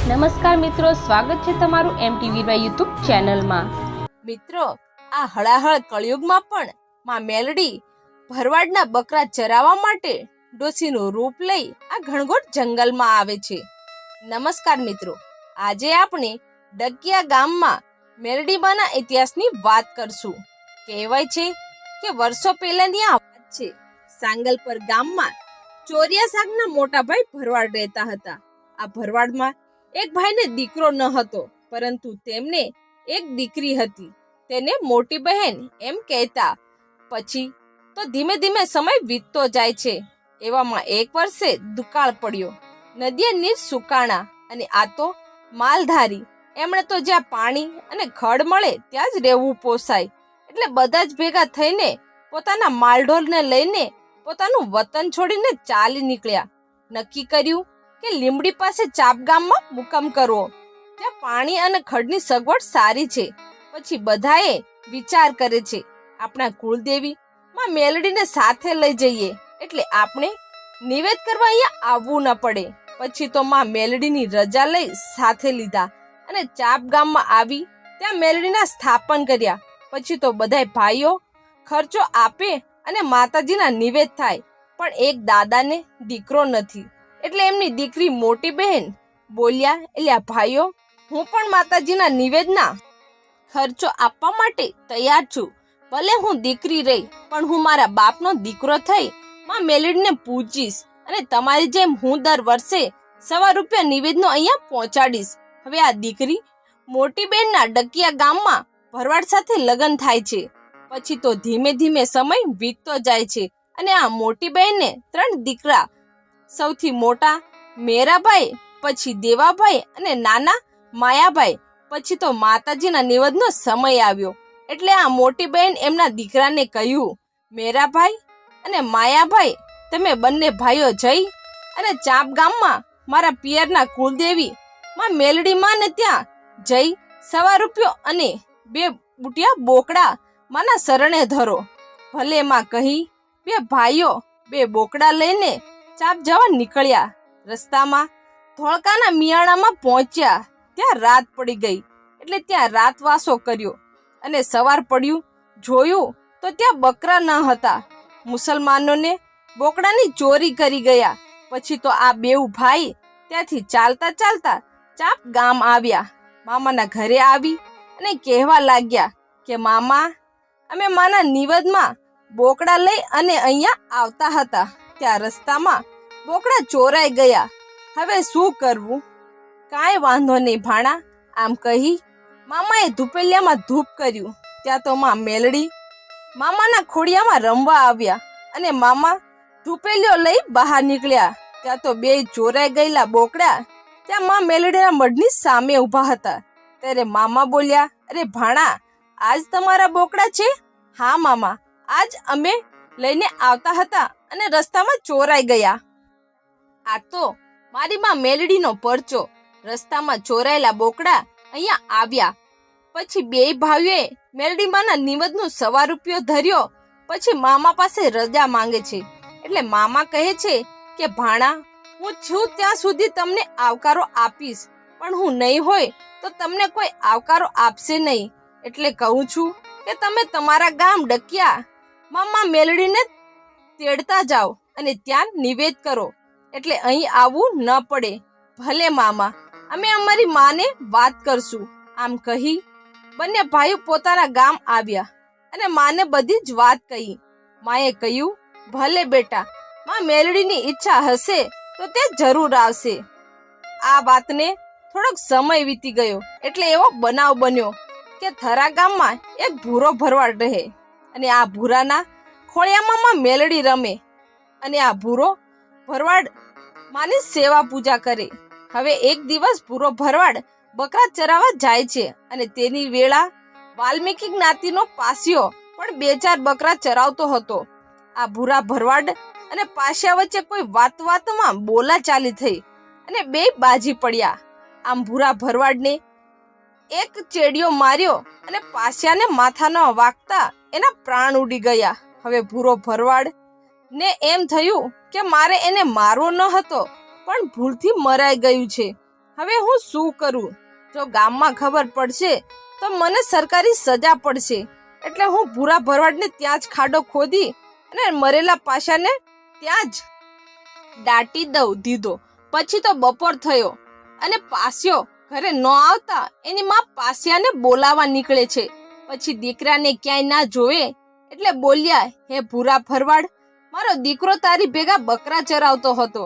નમસ્કાર મિત્રો, સ્વાગત છે તમારું MTV યુટ્યુબ ચેનલમાં। મિત્રો, આ હળાહળ કળિયુગમાં પણ માં મેલડી ભરવાડના બકરા ચરાવવા માટે ડોશીનું રૂપ લઈ આ ઘણઘોર જંગલમાં આવે છે। નમસ્કાર મિત્રો, આજે આપણે ડગિયા ગામમાં મેલડીમાના ઇતિહાસની વાત કરશું। કહેવાય છે કે વર્ષો પહેલાની આ વાત છે। સાંગલપર ગામમાં ચોરિયા સાગના મોટા ભાઈ ભરવાડ રહેતા હતા। આ ભરવાડમાં એક ભાઈને દીકરો ન હતો, પરંતુ તેમને એક દીકરી હતી। તેને મોટી બહેન એમ કહેતા। પછી તો ધીમે ધીમે સમય વીતતો જાય છે। એવામાં એક વર્ષે દુકાળ પડ્યો, નદીએ નીર સુકાણા અને આ તો માલધારી। એમણે તો જ્યાં પાણી અને ખડ મળે ત્યાં જ રહેવું પોસાય, એટલે બધા જ ભેગા થઈને પોતાના માલઢોરને લઈને પોતાનું વતન છોડીને ચાલી નીકળ્યા। નક્કી કર્યું કે લીમડી પાસે ચાપ ગામમાં મુકામ કરવો, ત્યાં પાણી અને ખડની સગવડ સારી છે। પછી બધાએ વિચાર કરે છે, આપણા કુળદેવી માં મેલડીને સાથે લઈ જઈએ, એટલે આપણે નિવેદ કરવા અહીંયા આવવું ન પડે। પછી તો માં મેલડીની રજા લઈ સાથે લીધા અને ચાપ ગામમાં આવી ત્યાં મેલડીના સ્થાપન કર્યા। પછી તો બધાય ભાઈઓ ખર્ચો આપે અને માતાજીના નિવેદ થાય। પણ એક દાદાને દીકરો નથી, એટલે એમની દીકરી મોટી બહેન બોલ્યા, એલ્યા ભાઈઓ, હું પણ માતાજીના નિવેદના ખર્ચો આપવા માટે તૈયાર છું। ભલે હું દીકરી રહી, પણ હું મારા બાપનો દીકરો થઈ માં મેલડીને પૂજીશ, અને તમારી જેમ હું દર વર્ષે ₹100 નિવેદનો અહીંયા પહોંચાડીશ। હવે આ દીકરી મોટી બહેનના ડકિયા ગામમાં ભરવાડ સાથે લગ્ન થાય છે। પછી તો ધીમે ધીમે સમય વીતતો જાય છે અને આ મોટી બહેનને 3 દીકરા, સૌથી મોટા મેરાભાઈ, પછી દેવાભાઈ અને નાના માયાભાઈ। પછી તો માતાજીના નિવેદનો સમય આવ્યો, એટલે આ મોટી બહેન એમના દીકરાને કહ્યું, મેરાભાઈ અને માયાભાઈ, તમે બંને ભાઈઓ જઈ અને ચાપ ગામમાં મારા પિયરના કુળદેવી માં મેલડી માને ત્યાં જઈ ₹100 અને 2 બુટિયા બોકડા માના શરણે ધરો। ભલે માં કહી 2 ભાઈઓ 2 બોકડા લઈને ચાપ જવા નીકળ્યા। રસ્તામાં ધોળકાના મિયાણામાં પહોંચ્યા, ત્યાં રાત પડી ગઈ, એટલે ત્યાં રાતવાસો કર્યો અને સવાર પડ્યું જોયું તો ત્યાં બકરા ન હતા। મુસલમાનોને બોકડાની ચોરી કરી ગયા। પછી તો આ 2 ભાઈ ત્યાંથી ચાલતા ચાલતા ચાપ ગામ આવ્યા। મામાના ઘરે આવી અને કહેવા લાગ્યા કે મામા, અમે માના નિવેદમાં બોકડા લઈ અને અહીંયા આવતા હતા, ત્યાં રસ્તામાં બોકડા ચોરાઈ ગયા, હવે શું કરવું? કાંઈ વાંધો નહીં ભાણા, આમ કહી મામાએ ધૂપેલિયામાં ધૂપ કર્યું। ત્યાં તો માં મેલડી મામાના ખોડિયામાં રમવા આવ્યા અને મામા ધૂપેલિયો લઈ બહાર નીકળ્યા। ત્યાં તો 2 ચોરાઈ ગયેલા બોકડા ત્યાં માં મેલડીના મઢની સામે ઊભા હતા। ત્યારે મામા બોલ્યા, અરે ભાણા, આજ તમારા બોકડા છે? હા મામા, આજ અમે લઈને આવતા હતા અને રસ્તામાં ચોરાઈ ગયા। આ તો મારી માં મેલડીનો પરચો, રસ્તામાં ચોરાયેલા બોકડા અહીંયા આવ્યા। પછી 2 ભાઈઓએ મેલડી માના નિવેદનો ₹100 ધર્યો। પછી મામા પાસે રજા માંગે છે, એટલે મામા કહે છે કે ભાણા, હું છું ત્યાં સુધી તમને આવકારો આપીશ, પણ હું નહીં હોય તો તમને કોઈ આવકારો આપશે નહીં। એટલે કહું છું કે તમે તમારા ગામ ડકિયા માં મેલડીને તેડતા જાઓ અને ત્યાં નિવેદ કરો, એટલે અહીં આવવું ન પડે। ભલે મામા, અમે અમારી માને વાત કરશું। આમ કહી બંને ભાઈઓ પોતાના ગામ આવ્યા અને માને બધી જ વાત કહી। માએ કહ્યું, ભલે બેટા, માં મેલડીની ઈચ્છા હશે તો તે જરૂર આવશે। આ વાતને થોડોક સમય વીતી ગયો, એટલે એવો બનાવ બન્યો કે થરા ગામમાં એક ભૂરો ભરવાડ રહે અને આ ભૂરાના ખોળિયામાં માં મેલડી રમે અને આ ભૂરો ભરવાડ માની સેવા પૂજા કરે। હવે એક દિવસ ભૂરો ભરવાડ બકરા ચરાવવા જાય છે અને તેની વેળા વાલ્મીકી જ્ઞાતિનો પાસ્યો પણ 2-4 બકરા ચરાવતો હતો। આ ભૂરા ભરવાડ અને પાસ્યા વચ્ચે કોઈ વાતમાં બોલાચાલી થઈ અને 2 બાજી પડ્યા। આમ ભૂરા ભરવાડને એક ચેડિયો માર્યો અને પાસ્યાને માથાના વાગતા એના પ્રાણ ઉડી ગયા। હવે ભૂરો ભરવાડ ને એમ થયું કે મારે એને મારવો ન હતો, પણ ભૂલથી મરાઈ ગયું છે, હવે હું શું કરું? જો ગામમાં ખબર પડશે તો મને સરકારી સજા પડશે, એટલે હું ભૂરા ભરવાડને ત્યાં જ ખાડો ખોદી અને મરેલા પાશાને ત્યાં જ દાટી દઉં દીધો. પછી તો બપોર થયો અને પાસ્યો ઘરે ન આવતા એની માં પાસ્યાને બોલાવા નીકળે છે. પછી દીકરાને ક્યાંય ના જોવે એટલે બોલ્યા, હે ભૂરા ભરવાડ, મારો દીકરો તારી ભેગા બકરા ચરાવતો હતો,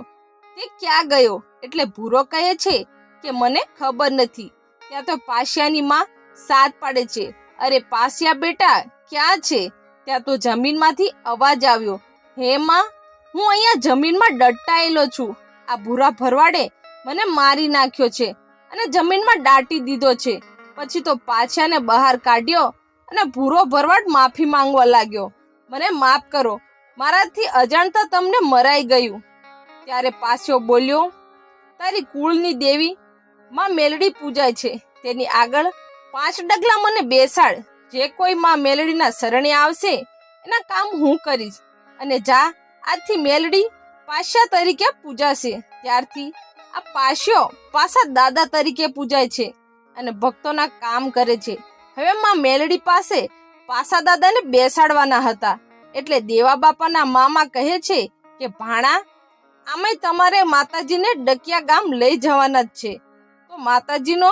તે ક્યાં ગયો? એટલે ભૂરો કહે છે કે મને ખબર નથી. ત્યાં તો પાસ્યાની માં સાથ પાડે છે, અરે પાસ્યા બેટા ક્યાં છે? ત્યાં તો જમીનમાંથી અવાજ આવ્યો, હે માં, હું અહીંયા જમીનમાં દટાયેલો છું. આ ભૂરા ભરવાડે મને મારી નાખ્યો છે અને જમીનમાં દાટી દીધો છે. પછી તો પાછાને બહાર કાઢ્યો અને ભૂરો ભરવાડ માફી માંગવા લાગ્યો, મને માફ કરો, મારાથી અજાણતા તમને મરાઈ ગયું. ત્યારે પાછો બોલ્યો, તારી કુળની દેવી માં મેલડી પૂજાય છે, તેની આગળ 5 ડગલા મને બેસાડ. જે કોઈ માં મેલડીના શરણે આવશે એના કામ હું કરીશ. અને જા, આજથી મેલડી પાસ્યા તરીકે પૂજાશે. ત્યારથી આ પાસ્યો પાસા દાદા તરીકે પૂજાય છે અને ભક્તોના કામ કરે છે. હવે માં મેલડી પાસે પાસા દાદાને બેસાડવાના હતા, એટલે દેવા બાપાના મામા કહે છે કે ભાણા, આમે તમારે માતાજીને ડકિયા ગામ લઈ જવાના જ છે, તો માતાજીનો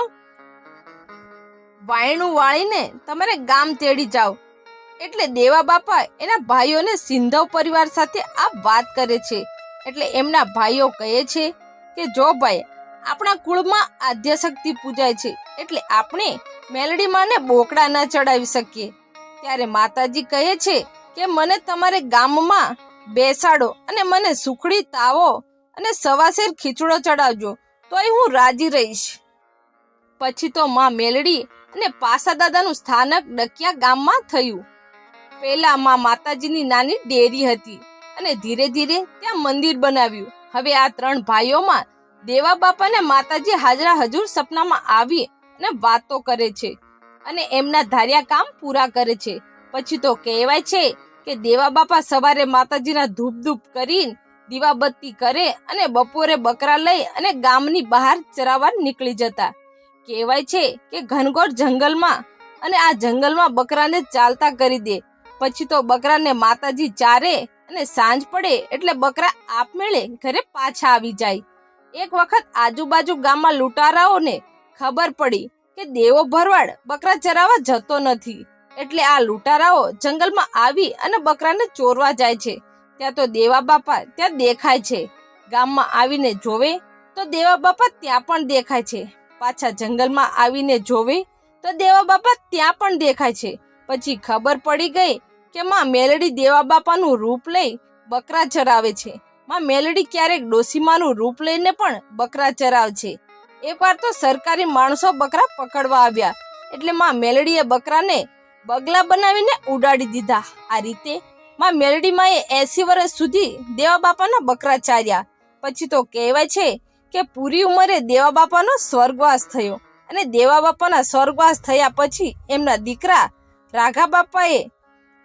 વાયણું વાળીને તમારે ગામ તેડી જાઓ. એટલે દેવા બાપા એના ભાઈઓને સિંધવ પરિવાર સાથે આ વાત કરે છે. એટલે એમના ભાઈઓ કહે છે કે જો ભાઈ, આપણા કુળમાં આદ્યશક્તિ પૂજાય છે, એટલે આપણે મેલડી માને બોકડા ના ચડાવી શકીએ. ત્યારે માતાજી કહે છે કે મને તમારે ગામમાં બેસાડો અને મને સુખડી તાવો અને સવાશેર ખીચડો ચડાવજો, તોય હું રાજી રહીશ. પછી તો માં મેલડી અને પાસા દાદાનું સ્થાનક ડકિયા ગામમાં થયું. પહેલા માં માતાજીની નાની ડેરી હતી અને ધીરે ધીરે ત્યાં મંદિર બનાવ્યું. હવે આ 3 ભાઈઓમાં દેવા બાપા અને માતાજી હાજરા હજુર સપનામાં આવી અને વાતો કરે છે અને એમના ધાર્યા કામ પૂરા કરે છે. પછી તો કહેવાય છે કે દેવા બાપા સવારે માતાજીના ધૂપ ધૂપ કરીને દીવાબત્તી કરે અને બપોરે બકરા લઈ અને ગામની બહાર ચરાવવા નીકળી જતા. કહેવાય છે કે ઘનઘોર જંગલમાં અને આ જંગલમાં બકરાને ચાલતા કરી દે. પછી તો બકરાને માતાજી ચારે અને સાંજ પડે એટલે બકરા આપમેળે ઘરે પાછા આવી જાય. એક વખત આજુબાજુ ગામમાં લૂંટારાઓને ખબર પડી કે દેવો ભરવાડ બકરા ચરાવવા જતો નથી, એટલે આ લૂંટારાઓ જંગલમાં આવી અને બકરાને ચોરવા જાય છે. ત્યાં તો દેવા બાપા ત્યાં દેખાય છે. ગામમાં આવીને જોવે તો દેવા બાપા ત્યાં પણ દેખાય છે. પાછા જંગલમાં આવીને જોવે તો દેવા બાપા ત્યાં પણ દેખાય છે. પછી ખબર પડી ગઈ કે માં મેલડી દેવા બાપાનું રૂપ લઈ બકરા ચરાવે છે. માં મેલડી ક્યારેક ડોસીમાનું રૂપ લઈને પણ બકરા ચરાવે છે. એકવાર તો સરકારી માણસો બકરા પકડવા આવ્યા, એટલે માં મેલડીએ બકરાને બગલા બનાવીને ઉડાડી દીધા. આ રીતે માં મેલડી માએ 80 વર્ષ સુધી દેવા બાપાના બકરા ચાર્યા. પછી તો કહેવાય છે કે પૂરી ઉંમરે દેવા બાપાનો સ્વર્ગવાસ થયો અને દેવા બાપાના સ્વર્ગવાસ થયા પછી એમના દીકરા રાઘા બાપાએ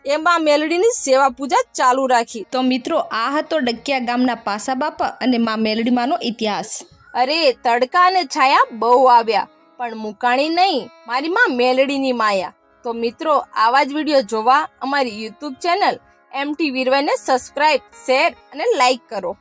એમાં મેલડીની સેવા પૂજા ચાલુ રાખી. તો મિત્રો, આ હતો ડકિયા ગામના પાસા બાપા અને માં મેલડીમાંનો ઇતિહાસ. અરે, તડકા અને છાયા બહુ આવ્યા, પણ મુકાણી નહીં મારી માં મેલડીની માયા. તો મિત્રો, આવા જ વિડીયો જોવા અમારી YouTube ચેનલ MT વીરવાઈને સબસ્ક્રાઇબ, શેર અને લાઈક કરો.